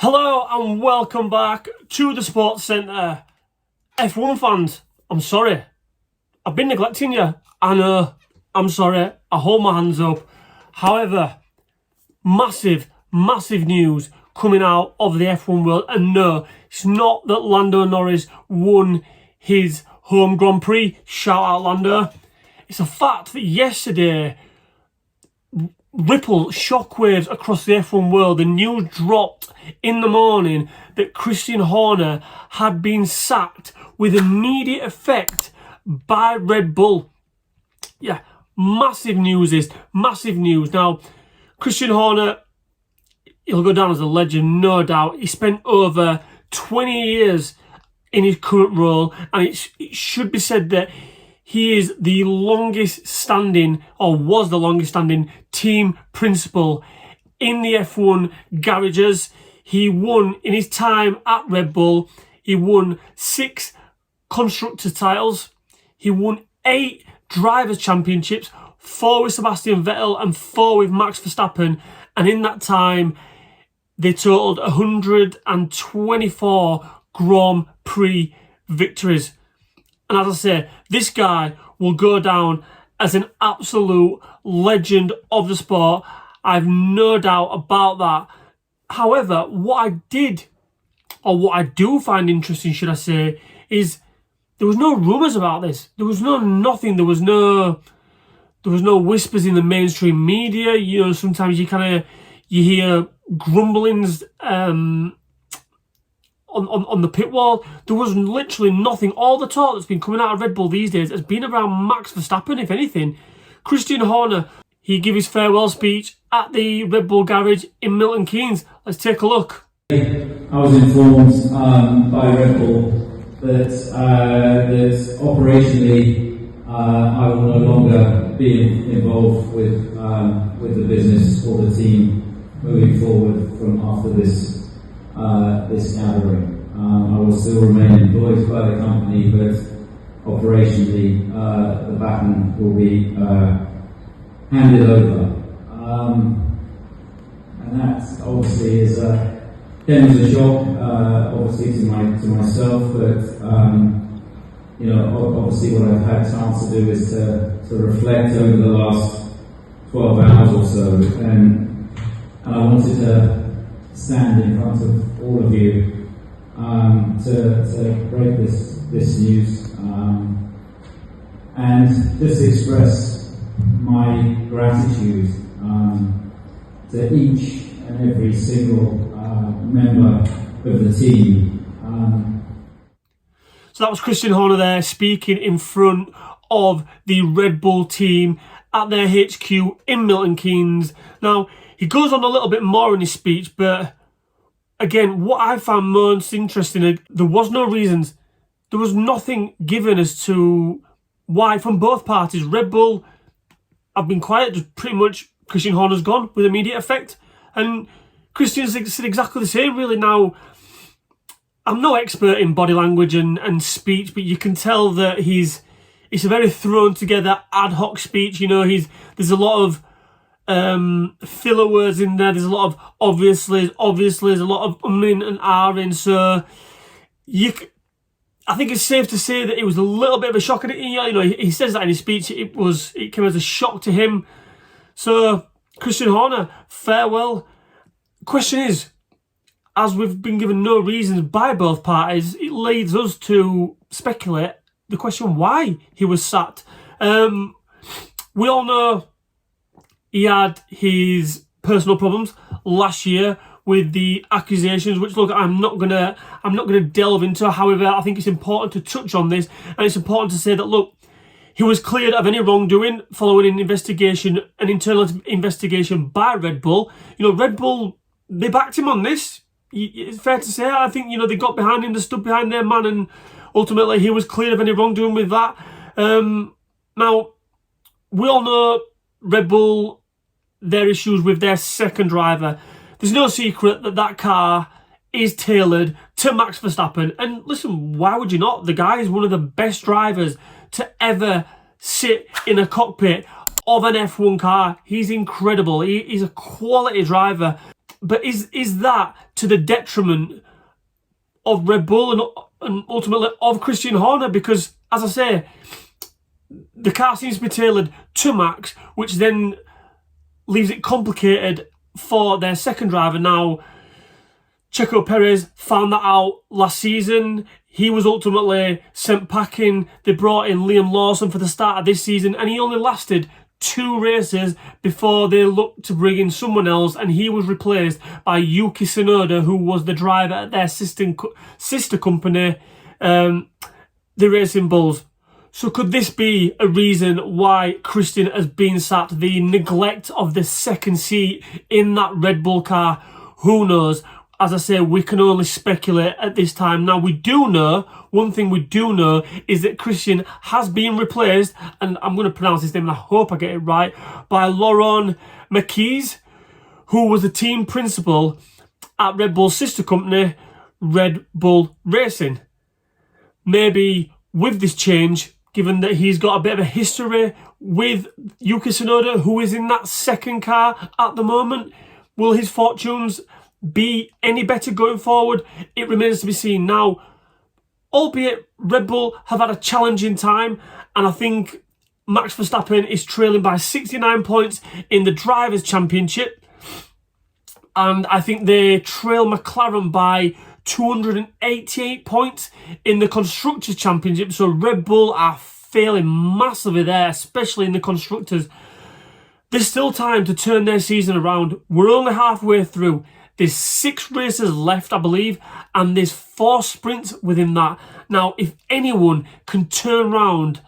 Hello and welcome back to the Sports Centre. F1 fans, I'm sorry. I've been neglecting you. I know. I'm sorry. I hold my hands up. However, massive news coming out of the F1 world. And no, it's not that Lando Norris won his home Grand Prix. Shout out Lando. It's a fact that yesterday rippled shockwaves across the F1 world. The news dropped in the morning that Christian Horner had been sacked with immediate effect by Red Bull. Yeah, massive news is massive news. Now, Christian Horner, he'll go down as a legend, no doubt. He spent over 20 years in his current role, and it should be said that he is the longest standing, or was the longest standing, team principal in the F1 garages. He won, in his time at Red Bull, he won 6 constructor titles. He won 8 drivers' championships, 4 with Sebastian Vettel and 4 with Max Verstappen. And in that time, they totaled 124 Grand Prix victories. And as I say, this guy will go down as an absolute legend of the sport. I've no doubt about that. However, what I do find interesting, should I say, is there was no rumours about this. There was nothing. There was no whispers in the mainstream media. You know, sometimes you hear grumblings on the pit wall. There was literally nothing. All the talk that's been coming out of Red Bull these days has been around Max Verstappen, if anything. Christian Horner, he gave his farewell speech at the Red Bull garage in Milton Keynes. Let's take a look. I was informed by Red Bull that operationally I will no longer be involved with the business or the team moving forward from after this gathering. I will still remain employed by the company, but operationally the baton will be handed over. And that obviously came as a shock, obviously to myself, but obviously what I've had chance to do is to reflect over the last 12 hours or so, and I wanted to stand in front of all of you to break this news and just express my gratitude to each and every single member of the team. So that was Christian Horner there speaking in front of the Red Bull team at their HQ in Milton Keynes. Now, he goes on a little bit more in his speech, but again, what I found most interesting, there was no reasons. There was nothing given as to why from both parties. Red Bull have been quiet, just pretty much Christian Horner's gone with immediate effect. And Christian said exactly the same, really. Now, I'm no expert in body language and speech, but you can tell that it's a very thrown together ad hoc speech. You know, there's a lot of filler words in there. There's a lot of obviously, there's a lot of umming and ahhing. So I think it's safe to say that it was a little bit of a shock. He says that in his speech. It came as a shock to him. So Christian Horner, farewell. Question is, as we've been given no reasons by both parties, it leads us to speculate the question why he was sacked. We all know he had his personal problems last year with the accusations, which, look, I'm not gonna delve into. However, I think it's important to touch on this, and it's important to say that, look, he was cleared of any wrongdoing following an internal investigation by Red Bull. You know, Red Bull, they backed him on this. It's fair to say. I think, they got behind him, they stood behind their man, and ultimately he was cleared of any wrongdoing with that. Now, we all know Red Bull, their issues with their second driver. There's no secret that car is tailored to Max Verstappen. And listen, why would you not? The guy is one of the best drivers to ever sit in a cockpit of an F1 car. He's incredible. He's a quality driver. But is that to the detriment of Red Bull and ultimately of Christian Horner, because, as I say, the car seems to be tailored to Max, which then leaves it complicated for their second driver. Now, Checo Perez found that out last season. He was ultimately sent packing. They brought in Liam Lawson for the start of this season, and he only lasted 2 races before they looked to bring in someone else, and he was replaced by Yuki Tsunoda, who was the driver at their sister company, the Racing Bulls. So could this be a reason why Christian has been sacked? The neglect of the second seat in that Red Bull car? Who knows? As I say, we can only speculate at this time. Now, we do know, one thing we do know is that Christian has been replaced, and I'm going to pronounce his name and I hope I get it right, by Laurent Marquez, who was the team principal at Red Bull's sister company, Red Bull Racing. Maybe with this change, given that he's got a bit of a history with Yuki Tsunoda, who is in that second car at the moment, will his fortunes be any better going forward? It remains to be seen. Now, albeit Red Bull have had a challenging time, and I think Max Verstappen is trailing by 69 points in the Drivers' Championship, and I think they trail McLaren by 288 points in the Constructors' Championship. So Red Bull are failing massively there, especially in the Constructors. There's still time to turn their season around. We're only halfway through. There's 6 races left, I believe, and there's 4 sprints within that. Now, if anyone can turn around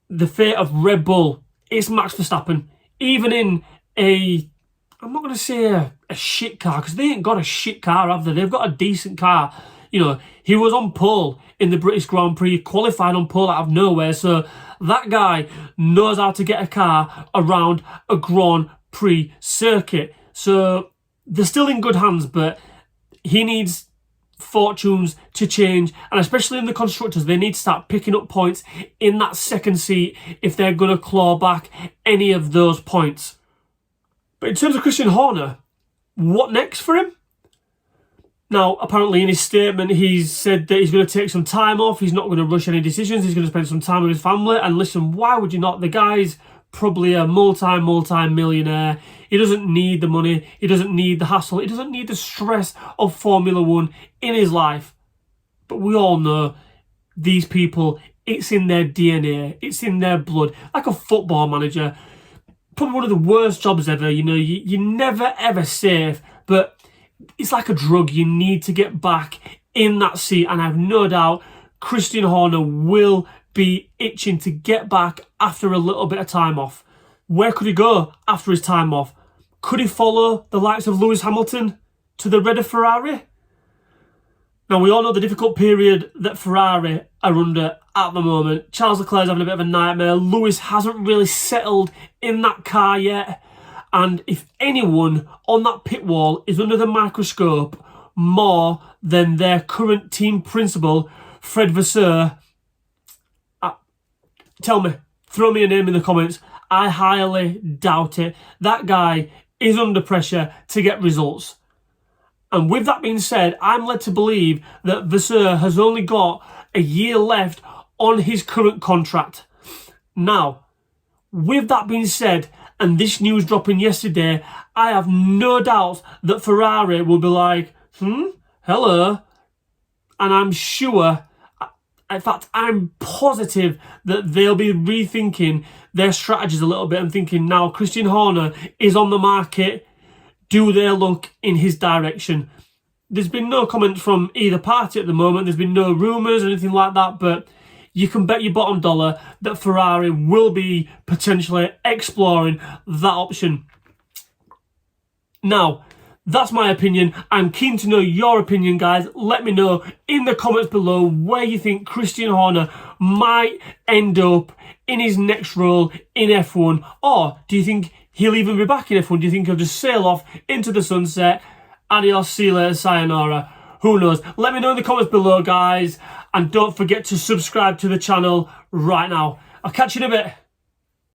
the fate of Red Bull, it's Max Verstappen. Even in I'm not going to say a shit car, because they ain't got a shit car, have they? They've got a decent car. You know, he was on pole in the British Grand Prix, qualified on pole out of nowhere. So that guy knows how to get a car around a Grand Prix circuit. So they're still in good hands, but he needs fortunes to change, and especially in the Constructors, they need to start picking up points in that second seat if they're going to claw back any of those points. But in terms of Christian Horner, what next for him? Now, apparently in his statement, he's said that he's going to take some time off. He's not going to rush any decisions. He's going to spend some time with his family. And listen, why would you not? The guy's probably a multi-millionaire. He doesn't need the money. He doesn't need the hassle. He doesn't need the stress of Formula One in his life. But we all know these people, it's in their DNA. It's in their blood. Like a football manager. Probably one of the worst jobs ever. You know, you're never ever safe. But it's like a drug. You need to get back in that seat. And I have no doubt Christian Horner will be itching to get back after a little bit of time off. Where could he go after his time off? Could he follow the likes of Lewis Hamilton to the red of Ferrari? Now, we all know the difficult period that Ferrari are under at the moment. Charles Leclerc's having a bit of a nightmare. Lewis hasn't really settled in that car yet. And if anyone on that pit wall is under the microscope more than their current team principal, Fred Vasseur, tell me, throw me a name in the comments. I highly doubt it. That guy is under pressure to get results. And with that being said, I'm led to believe that Vasseur has only got a year left on his current contract. Now, with that being said, and this news dropping yesterday, I have no doubt that Ferrari will be like, hello. And I'm sure, in fact, I'm positive that they'll be rethinking their strategies a little bit and thinking, now Christian Horner is on the market, do they look in his direction? There's been no comments from either party at the moment. There's been no rumours or anything like that, but you can bet your bottom dollar that Ferrari will be potentially exploring that option. Now, that's my opinion. I'm keen to know your opinion, guys. Let me know in the comments below where you think Christian Horner might end up in his next role in F1. Or do you think he'll even be back in F1? Do you think he'll just sail off into the sunset? Adios, see you later, sayonara. Who knows? Let me know in the comments below, guys. And don't forget to subscribe to the channel right now. I'll catch you in a bit.